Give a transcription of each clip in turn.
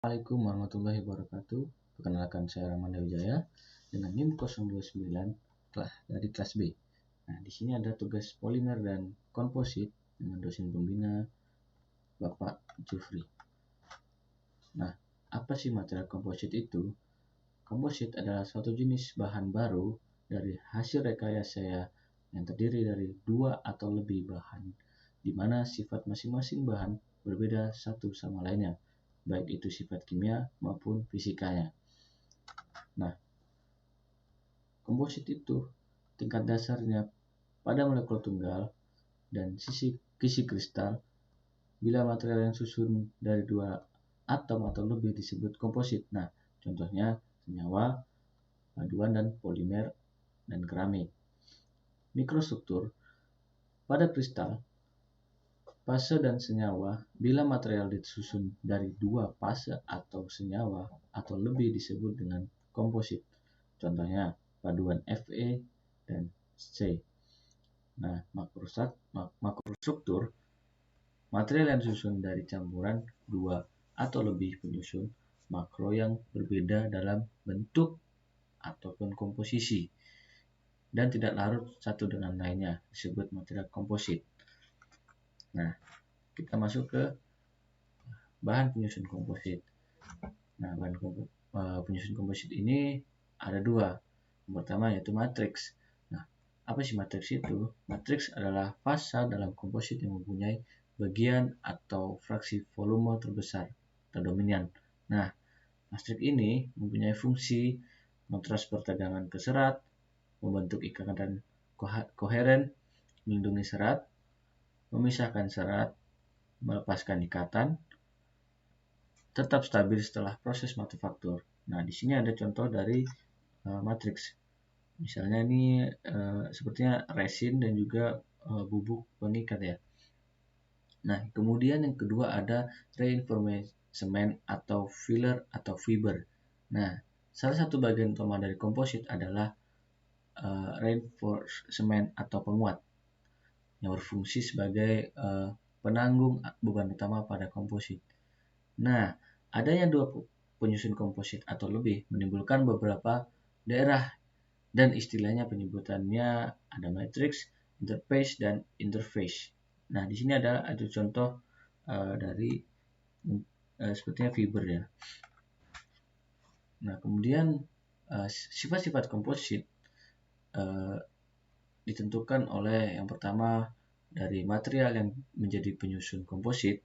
Assalamualaikum warahmatullahi wabarakatuh. Perkenalkan saya Rahman Wijaya dengan NIM 029 dari kelas B. Nah, di sini ada tugas polimer dan komposit dengan dosen pembina Bapak Jufri. Nah, apa sih material komposit itu? Komposit adalah suatu jenis bahan baru dari hasil rekayasa yang terdiri dari dua atau lebih bahan, di mana sifat masing-masing bahan berbeda satu sama lainnya, baik itu sifat kimia maupun fisikanya. Nah, komposit itu tingkat dasarnya pada molekul tunggal dan kisi kristal. Bila material yang susun dari dua atom atau lebih disebut komposit. Nah, contohnya senyawa, paduan dan polimer dan keramik. Mikrostruktur pada kristal, fase dan senyawa. Bila material disusun dari dua fase atau senyawa atau lebih disebut dengan komposit. Contohnya paduan Fe dan C. Nah, makrostruktur material yang disusun dari campuran dua atau lebih penyusun makro yang berbeda dalam bentuk ataupun komposisi dan tidak larut satu dengan lainnya, disebut material komposit. Nah, kita masuk ke bahan penyusun komposit. Nah, bahan penyusun komposit ini ada dua. Yang pertama yaitu matriks. Nah, apa sih matriks itu? Matriks adalah fasa dalam komposit yang mempunyai bagian atau fraksi volume terbesar atau dominan. Nah, matriks ini mempunyai fungsi mentransfer tegangan ke serat, membentuk ikatan koheren, melindungi serat, memisahkan serat, melepaskan ikatan, tetap stabil setelah proses manufaktur. Nah, di sini ada contoh dari matriks. Misalnya ini sepertinya resin dan juga bubuk pengikat ya. Nah, kemudian yang kedua ada reinforcement atau filler atau fiber. Nah, salah satu bagian utama dari komposit adalah reinforcement atau penguat yang berfungsi sebagai penanggung beban utama pada komposit. Nah, adanya dua penyusun komposit atau lebih menimbulkan beberapa daerah dan istilahnya penyebutannya ada matrix, interface, dan interface. Nah, di sini ada contoh dari sepertinya fiber ya. Nah, kemudian sifat-sifat komposit ditentukan oleh yang pertama dari material yang menjadi penyusun komposit.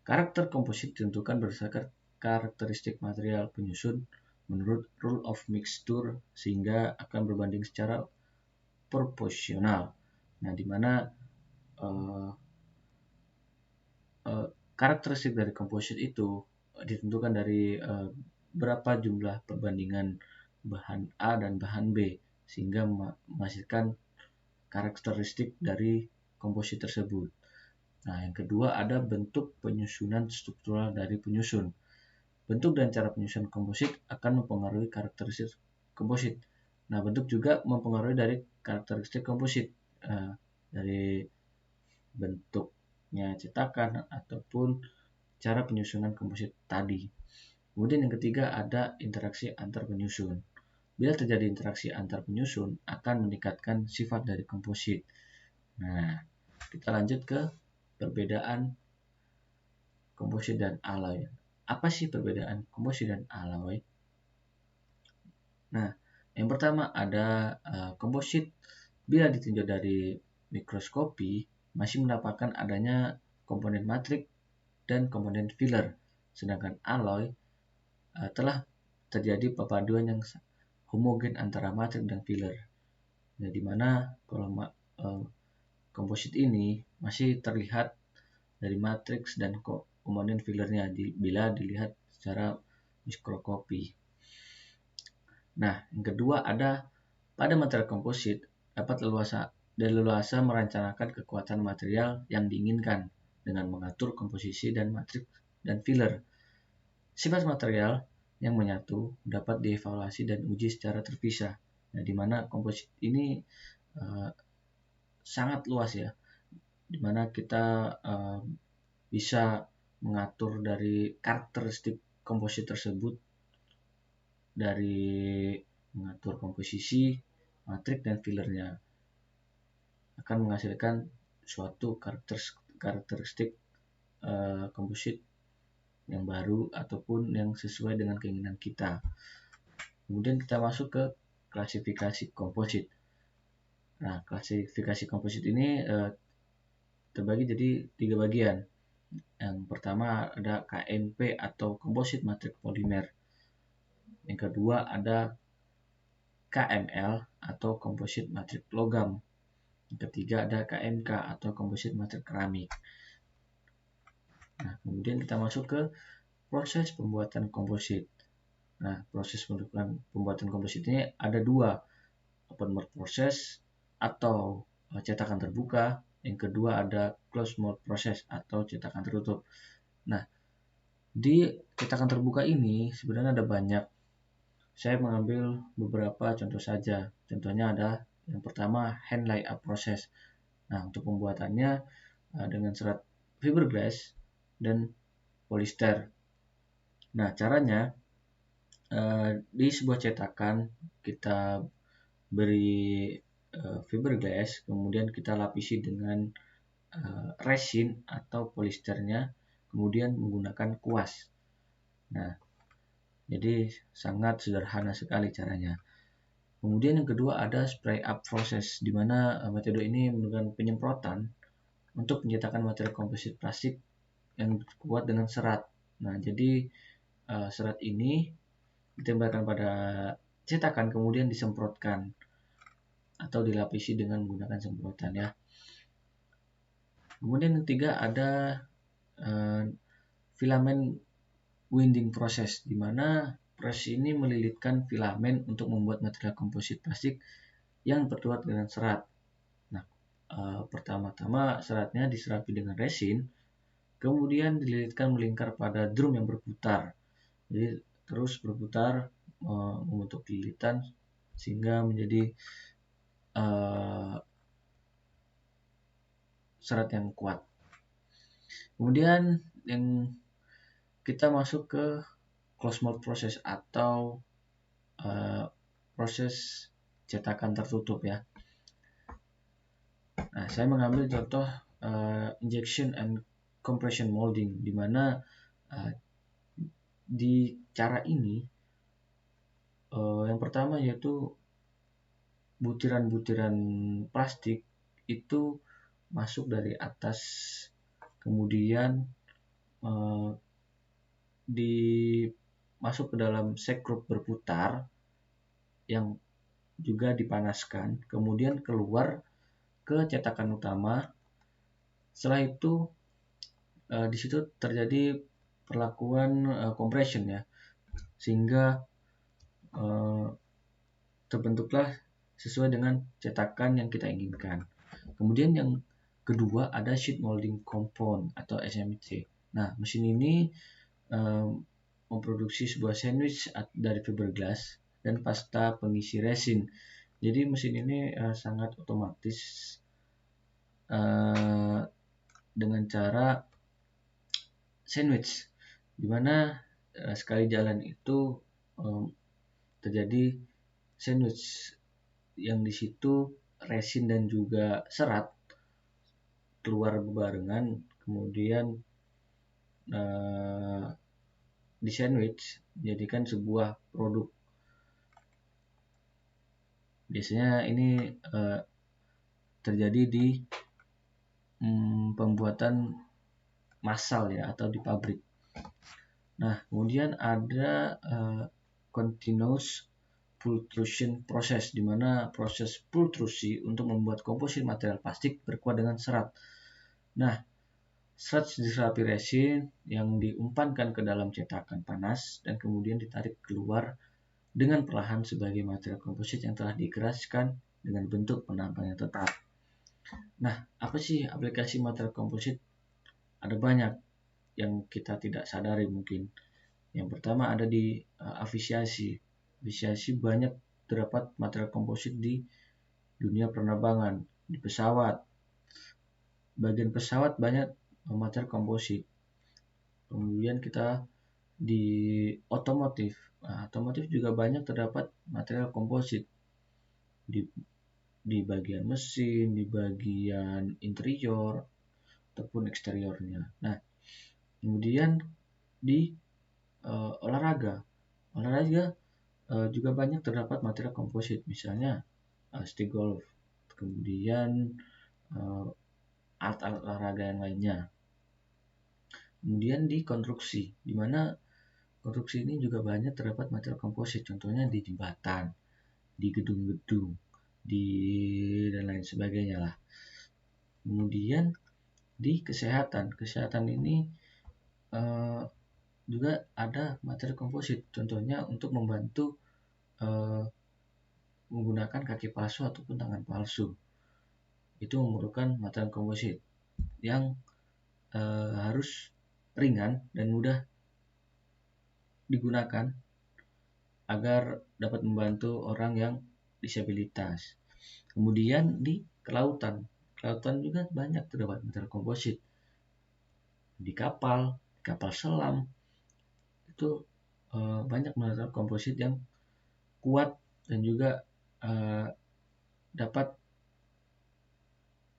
Karakter komposit ditentukan berdasarkan karakteristik material penyusun menurut rule of mixture sehingga akan berbanding secara proporsional. Nah, di mana karakteristik dari komposit itu ditentukan dari berapa jumlah perbandingan bahan A dan bahan B sehingga menghasilkan karakteristik dari komposit tersebut. Nah, yang kedua ada bentuk penyusunan struktural dari penyusun. Bentuk dan cara penyusunan komposit akan mempengaruhi karakteristik komposit. Nah, bentuk juga mempengaruhi dari karakteristik komposit dari bentuknya cetakan ataupun cara penyusunan komposit tadi. Kemudian yang ketiga ada interaksi antar penyusun. Bila terjadi interaksi antar penyusun akan meningkatkan sifat dari komposit. Nah, kita lanjut ke perbedaan komposit dan alloy. Apa sih perbedaan komposit dan alloy? Nah, yang pertama ada komposit bila ditinjau dari mikroskopi masih mendapatkan adanya komponen matrik dan komponen filler, sedangkan alloy telah terjadi perpaduan yang homogen antara matrik dan filler. Nah, di mana kalau komposit ini masih terlihat dari matriks dan komponen fillernya bila dilihat secara mikroskopi. Nah, yang kedua ada pada material komposit dapat leluasa merencanakan kekuatan material yang diinginkan dengan mengatur komposisi dan matriks dan filler. Sifat material yang menyatu dapat dievaluasi dan uji secara terpisah. Nah, di mana komposit ini sangat luas ya, di mana kita bisa mengatur dari karakteristik komposit tersebut, dari mengatur komposisi, matrik, dan fillernya, akan menghasilkan suatu karakteristik komposit yang baru ataupun yang sesuai dengan keinginan kita. Kemudian kita masuk ke klasifikasi komposit. Nah, klasifikasi komposit ini terbagi jadi 3 bagian. Yang pertama ada KMP atau Composite Matrix Polymer. Yang kedua ada KML atau Composite Matrix Logam. Yang ketiga ada KMK atau Composite Matrix Keramik. Nah, kemudian kita masuk ke proses pembuatan komposit. Nah, proses pembuatan komposit ini ada 2, open mode process atau cetakan terbuka. Yang kedua ada closed mode process atau cetakan tertutup. Nah, di cetakan terbuka ini sebenarnya ada banyak. Saya mengambil beberapa contoh saja. Contohnya ada yang pertama hand layup process. Nah, untuk pembuatannya dengan serat fiberglass dan polyester. Nah, caranya di sebuah cetakan kita beri fiberglass, kemudian kita lapisi dengan resin atau polisternya, kemudian menggunakan kuas. Nah, jadi sangat sederhana sekali caranya. Kemudian yang kedua ada spray up process, di mana metode ini menggunakan penyemprotan untuk menciptakan material komposit plastik yang kuat dengan serat. Nah, jadi serat ini ditembakkan pada cetakan kemudian disemprotkan atau dilapisi dengan menggunakan semprotan ya. Kemudian yang ketiga ada filament winding process, di mana proses ini melilitkan filamen untuk membuat material komposit plastik yang terbuat dengan serat. Nah, pertama-tama seratnya diserapi dengan resin, kemudian dililitkan melingkar pada drum yang berputar. Jadi terus berputar membentuk lilitan sehingga menjadi serat yang kuat. Kemudian yang kita masuk ke closed mode process atau proses cetakan tertutup ya. Nah, saya mengambil contoh injection and compression molding, di mana di cara ini yang pertama yaitu butiran-butiran plastik itu masuk dari atas, kemudian masuk ke dalam sekrup berputar yang juga dipanaskan, kemudian keluar ke cetakan utama. Setelah itu di situ terjadi perlakuan compression ya, sehingga terbentuklah sesuai dengan cetakan yang kita inginkan. Kemudian yang kedua ada sheet molding compound atau SMC. Nah, mesin ini memproduksi sebuah sandwich dari fiberglass dan pasta pengisi resin. Jadi mesin ini sangat otomatis dengan cara sandwich, di mana sekali jalan itu terjadi sandwich yang di situ resin dan juga serat keluar bebarengan, kemudian di sandwich menjadikan sebuah produk. Biasanya ini terjadi di pembuatan massal ya, atau di pabrik. Nah, kemudian ada continuous pultrusion process, di mana proses pultrusi untuk membuat komposit material plastik berkuat dengan serat. Nah, serat diserapi resin yang diumpankan ke dalam cetakan panas dan kemudian ditarik keluar dengan perlahan sebagai material komposit yang telah dikeraskan dengan bentuk penampang yang tetap. Nah, apa sih aplikasi material komposit? Ada banyak yang kita tidak sadari mungkin. Yang pertama ada di aviasi. Aviasi banyak terdapat material komposit di dunia penerbangan, di pesawat. Bagian pesawat banyak material komposit. Kemudian kita di otomotif. Nah, otomotif juga banyak terdapat material komposit di bagian mesin, di bagian interior ataupun eksteriornya. Nah, kemudian di olahraga juga banyak terdapat material komposit, misalnya stick golf, kemudian alat-alat olahraga yang lainnya. Kemudian di konstruksi, di mana konstruksi ini juga banyak terdapat material komposit, contohnya di jembatan, di gedung-gedung, dan lain sebagainya lah. Kemudian di kesehatan ini juga ada material komposit, contohnya untuk membantu menggunakan kaki palsu ataupun tangan palsu. Itu memerlukan material komposit yang harus ringan dan mudah digunakan agar dapat membantu orang yang disabilitas. Kemudian di kelautan juga banyak terdapat material komposit. Di kapal selam itu banyak material komposit yang kuat dan juga dapat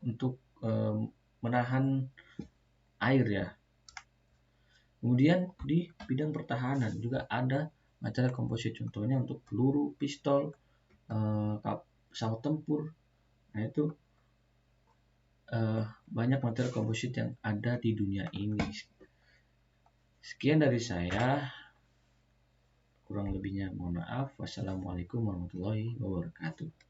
untuk menahan air ya. Kemudian di bidang pertahanan juga ada material komposit, contohnya untuk peluru, pistol, pesawat tempur. Nah itu banyak material komposit yang ada di dunia ini. Sekian dari saya, kurang lebihnya mohon maaf. Wassalamualaikum warahmatullahi wabarakatuh.